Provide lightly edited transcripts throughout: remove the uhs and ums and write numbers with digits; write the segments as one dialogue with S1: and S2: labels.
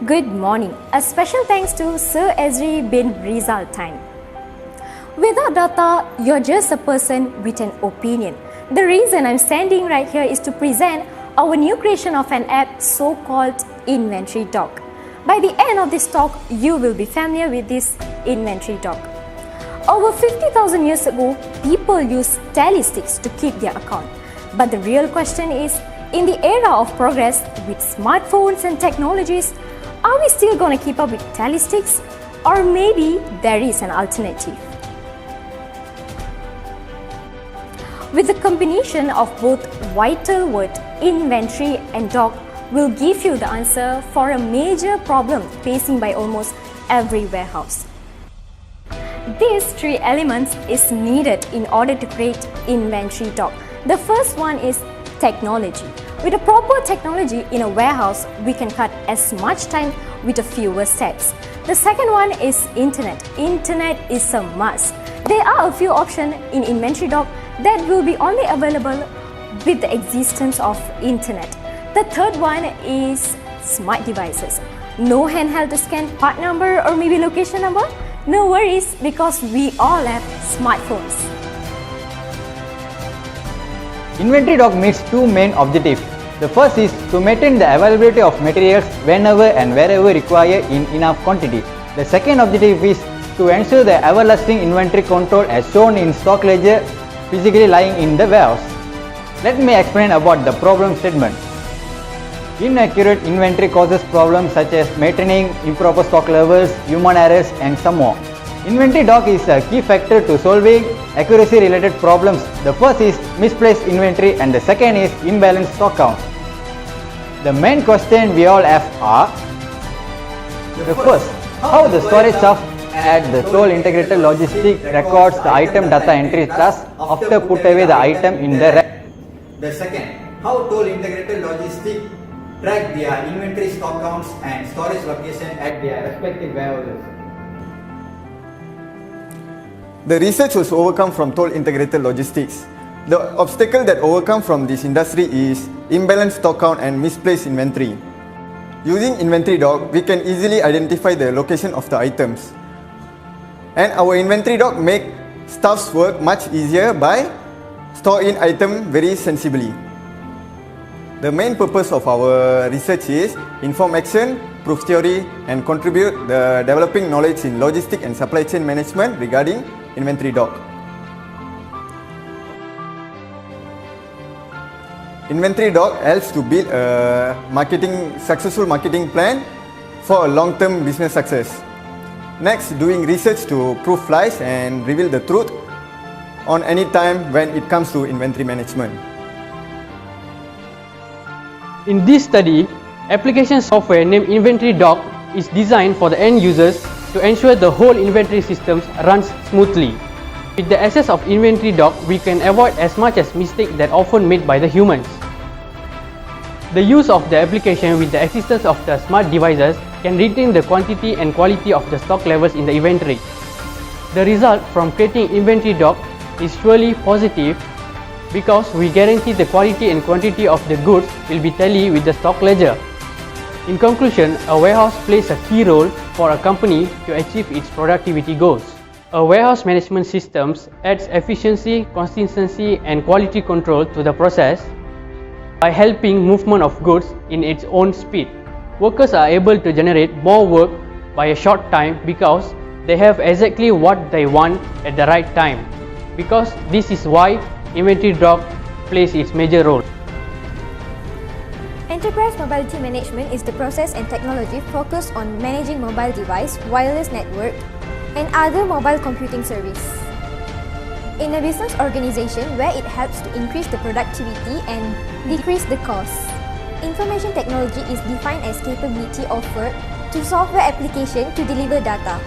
S1: Good morning. A special thanks to Sir Ezri bin Rizal Time. Without data, you're just a person with an opinion. The reason I'm standing right here is to present our new creation of an app so-called Inventory Doc. By the end of this talk, you will be familiar with this Inventory Doc. Over 50,000 years ago, people used tally sticks to keep their account. But the real question is, in the era of progress with smartphones and technologies, are we still going to keep up with tally sticks? Or maybe there is an alternative. With the combination of both vital word, inventory and doc will give you the answer for a major problem facing by almost every warehouse. These three elements is needed in order to create inventory doc. The first one is technology. With a proper technology in a warehouse, we can cut as much time with a fewer steps. The second one is internet. Internet is a must. There are a few options in inventory doc that will be only available with the existence of internet. The third one is smart devices. No handheld to scan part number or maybe location number? No worries, because we all have smartphones.
S2: Inventory doc meets two main objectives. The first is to maintain the availability of materials whenever and wherever required in enough quantity. The second objective is to ensure the everlasting inventory control as shown in stock ledger physically lying in the warehouse. Let me explain about the problem statement. Inaccurate inventory causes problems such as maintaining improper stock levels, human errors and some more. Inventory doc is a key factor to solving accuracy related problems. The first is misplaced inventory and the second is imbalanced stock count. The main question we all have are: the first, how the storage staff at the toll integrated logistics records the item data entry task after put away the item in the rack.
S3: The second, how toll integrated logistics track their inventory stock counts and storage location at their respective warehouses.
S4: The research was overcome from toll integrated logistics. The obstacle that overcome from this industry is imbalanced stock count and misplaced inventory. Using inventory doc, we can easily identify the location of the items. And our inventory doc make staff's work much easier by store-in item very sensibly. The main purpose of our research is inform action, prove theory and contribute the developing knowledge in logistic and supply chain management regarding inventory doc. Inventory doc helps to build a successful marketing plan for a long-term business success. Next, doing research to prove lies and reveal the truth on any time when it comes to inventory management.
S5: In this study, application software named Inventory Doc is designed for the end users to ensure the whole inventory system runs smoothly. With the access of Inventory Doc, we can avoid as much as mistakes that are often made by the humans. The use of the application with the assistance of the smart devices can retain the quantity and quality of the stock levels in the inventory. The result from creating Inventory Doc is surely positive because we guarantee the quality and quantity of the goods will be tallied with the stock ledger. In conclusion, a warehouse plays a key role for a company to achieve its productivity goals. A warehouse management system adds efficiency, consistency and quality control to the process by helping movement of goods in its own speed. Workers are able to generate more work by a short time because they have exactly what they want at the right time. Because this is why Inventory Doc plays its major role.
S1: Enterprise mobility management is the process and technology focused on managing mobile device, wireless network, and other mobile computing service. In a business organization where it helps to increase the productivity and decrease the cost. Information technology is defined as capability offered to software application to deliver data.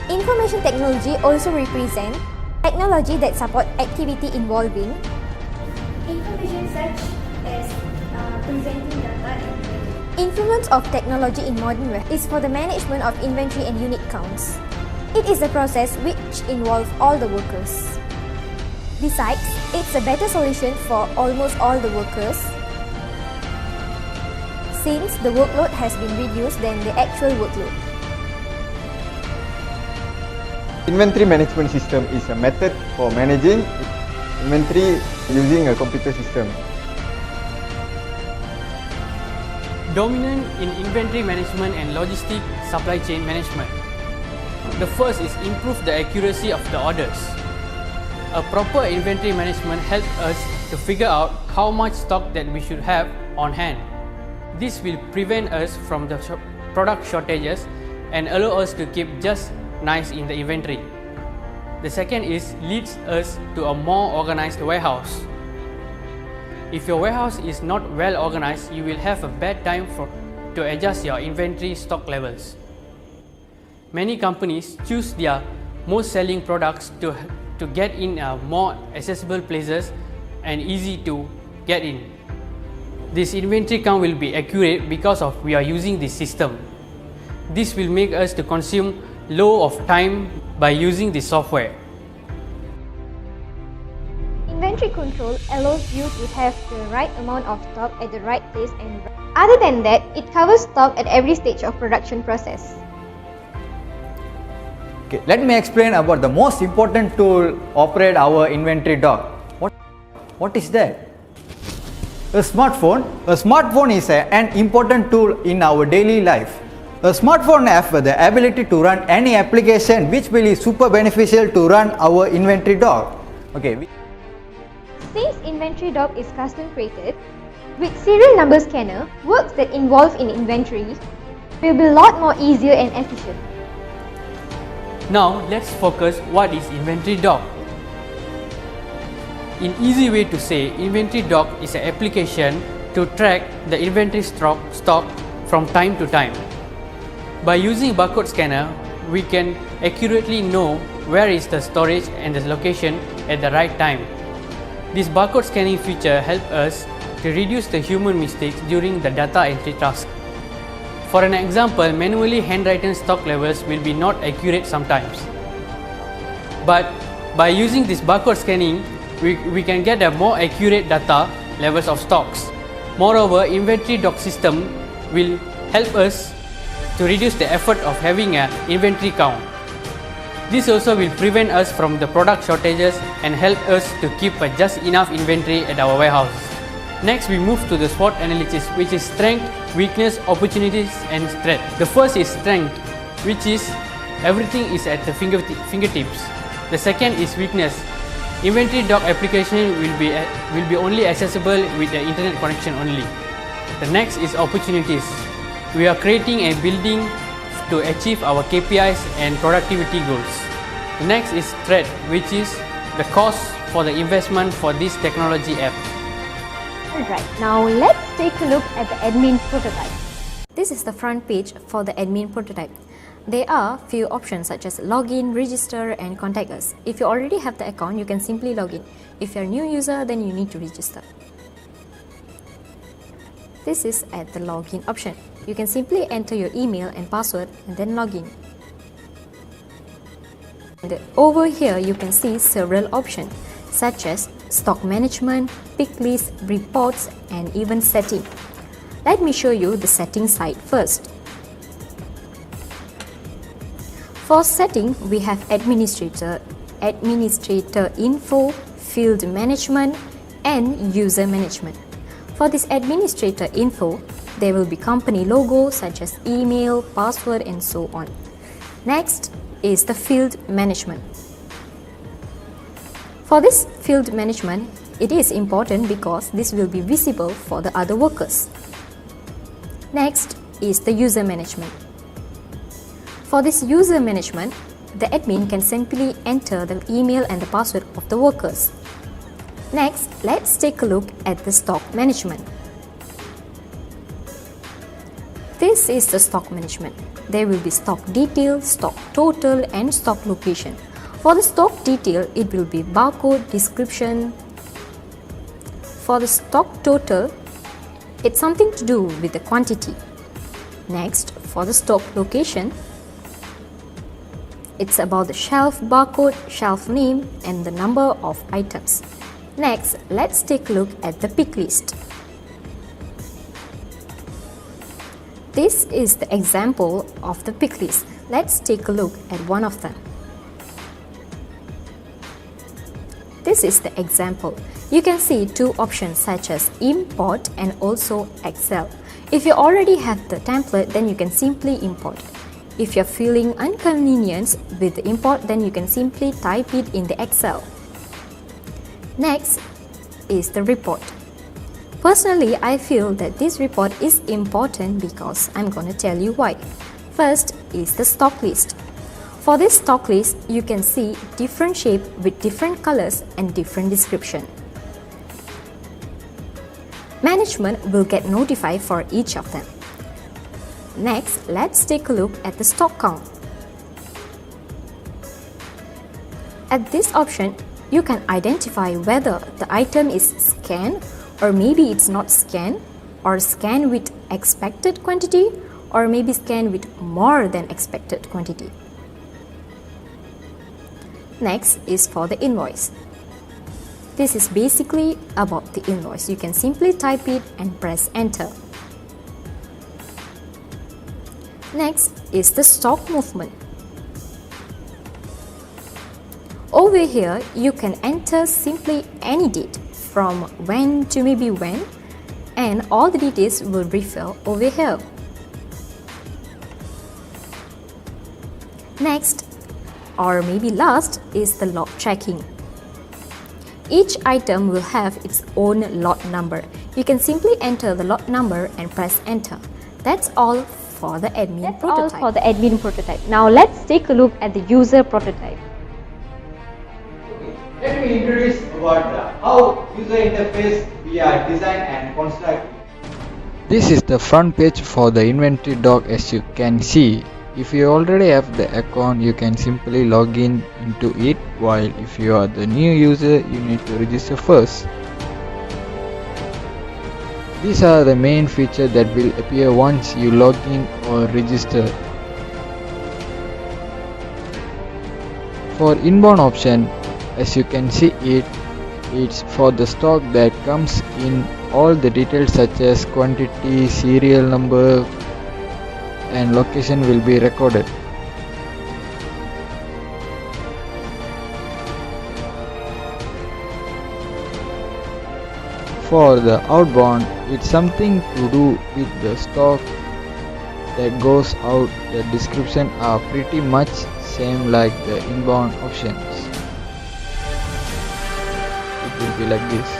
S1: Information technology also represents technology that support activity involving information such as presenting data and influence of technology in modern warehouse is for the management of inventory and unit counts. It is a process which involves all the workers. Besides, it's a better solution for almost all the workers since the workload has been reduced than the actual workload.
S4: Inventory management system is a method for managing inventory using a computer system.
S5: Dominant in inventory management and logistic supply chain management. The first is improve the accuracy of the orders. A proper inventory management helps us to figure out how much stock that we should have on hand. This will prevent us from the product shortages and allow us to keep just nice in the inventory. The second is leads us to a more organized warehouse. If your warehouse is not well organized, you will have a bad time to adjust your inventory stock levels. Many companies choose their most selling products to get in more accessible places and easy to get in. This inventory count will be accurate because of we are using this system. This will make us to consume low of time by using this software.
S1: Inventory control allows you to have the right amount of stock at the right place and other than that, it covers stock at every stage of production process.
S2: Okay, let me explain about the most important tool operate our inventory dock. What is that? A smartphone. A smartphone is an important tool in our daily life. A smartphone has the ability to run any application which will be super beneficial to run our inventory dock. Okay.
S1: Since inventory dock is custom created, with serial number scanner, works that involve in inventory will be a lot more easier and efficient.
S5: Now let's focus what is inventory dock. In easy way to say, inventory dock is an application to track the inventory stock from time to time. By using barcode scanner, we can accurately know where is the storage and the location at the right time. This barcode scanning feature helps us to reduce the human mistakes during the data entry task. For an example, manually handwritten stock levels will be not accurate sometimes. But by using this barcode scanning, we can get a more accurate data levels of stocks. Moreover, inventory dock system will help us to reduce the effort of having an inventory count. This also will prevent us from the product shortages and help us to keep just enough inventory at our warehouse. Next, we move to the SWOT analysis, which is strength, weakness, opportunities and threat. The first is strength, which is everything is at the fingertips. The second is weakness. Inventory dock application will be only accessible with the internet connection only. The next is opportunities. We are creating a building to achieve our KPIs and productivity goals. The next is threat, which is the cost for the investment for this technology app.
S1: Alright, now let's take a look at the admin prototype. This is the front page for the admin prototype. There are few options such as login, register and contact us. If you already have the account, you can simply log in. If you're a new user, then you need to register. This is at the login option. You can simply enter your email and password and then log in. And over here you can see several options such as stock management, pick list, reports and even setting. Let me show you the setting side first. For setting, we have administrator info, field management and user management. For this administrator info, there will be company logo such as email, password and so on. Next is the field management. For this field management, it is important because this will be visible for the other workers. Next is the user management. For this user management, the admin can simply enter the email and the password of the workers. Next, let's take a look at the stock management. This is the stock management. There will be stock detail, stock total and stock location. For the stock detail, it will be barcode, description. For the stock total, it's something to do with the quantity. Next, for the stock location, it's about the shelf barcode, shelf name and the number of items. Next, let's take a look at the pick list. This is the example of the pick list. Let's take a look at one of them. This is the example. You can see two options such as import and also Excel. If you already have the template, then you can simply import. If you're feeling inconvenience with the import, then you can simply type it in the Excel. Next is the report. Personally, I feel that this report is important because I'm going to tell you why. First is the stock list. For this stock list, you can see different shape with different colors and different description. Management will get notified for each of them. Next, let's take a look at the stock count. At this option, you can identify whether the item is scanned or maybe it's not scanned, or scanned with expected quantity, or maybe scanned with more than expected quantity. Next is for the invoice. This is basically about the invoice. You can simply type it and press enter. Next is the stock movement. Over here, you can enter simply any date from when to maybe when, and all the details will be filled over here. Next, or maybe last, is the lot tracking. Each item will have its own lot number. You can simply enter the lot number and press enter. That's all for the admin prototype. Now let's take a look at the user prototype.
S2: Let me introduce about how user interface we are design and construct.
S6: This is the front page for the inventory doc. As you can see, if you already have the account, you can simply log in into it, while if you are the new user, you need to register first. These are the main features that will appear once you log in or register. For inbound option, as you can see it's for the stock that comes in. All the details such as quantity, serial number and location will be recorded. For the outbound, it's something to do with the stock that goes out. The description are pretty much same like the inbound options. It will be like this.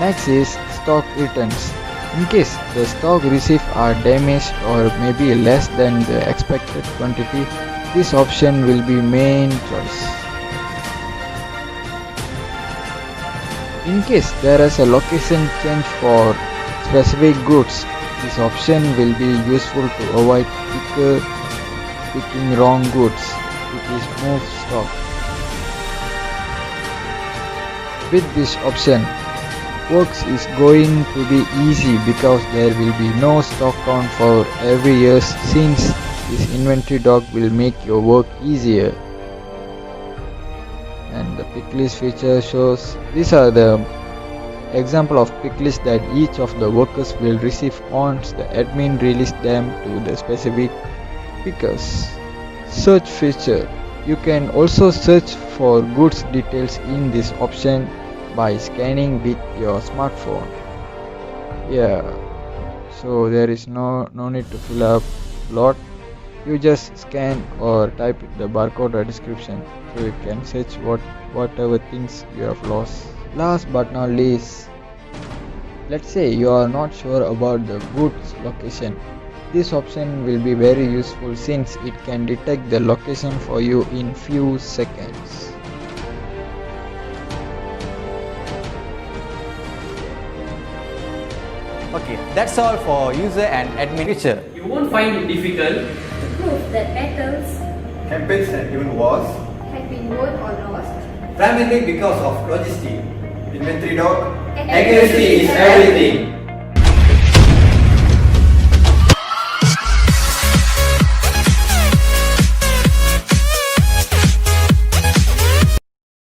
S6: Next is stock returns. In case the stock received are damaged or maybe less than the expected quantity, this option will be main choice. In case there is a location change for specific goods, this option will be useful to avoid picking wrong goods. It is move stock. With this option, works is going to be easy because there will be no stock count for every year, since this inventory doc will make your work easier. And the pick list feature shows these are the example of pick list that each of the workers will receive once the admin release them to the specific pickers. Search feature. You can also search for goods details in this option by scanning with your smartphone. Yeah, so there is no need to fill up lot. You just scan or type the barcode or description, so you can search whatever things you have lost. Last but not least, let's say you are not sure about the goods location. This option will be very useful since it can detect the location for you in few seconds.
S2: Okay, that's all for user and admin feature.
S5: You won't find it difficult
S1: To prove that battles
S3: Campaigns and even wars,
S1: have been won or lost.
S3: primarily because of logistics. Inventory doc,
S1: Accuracy
S3: accuracy is everything.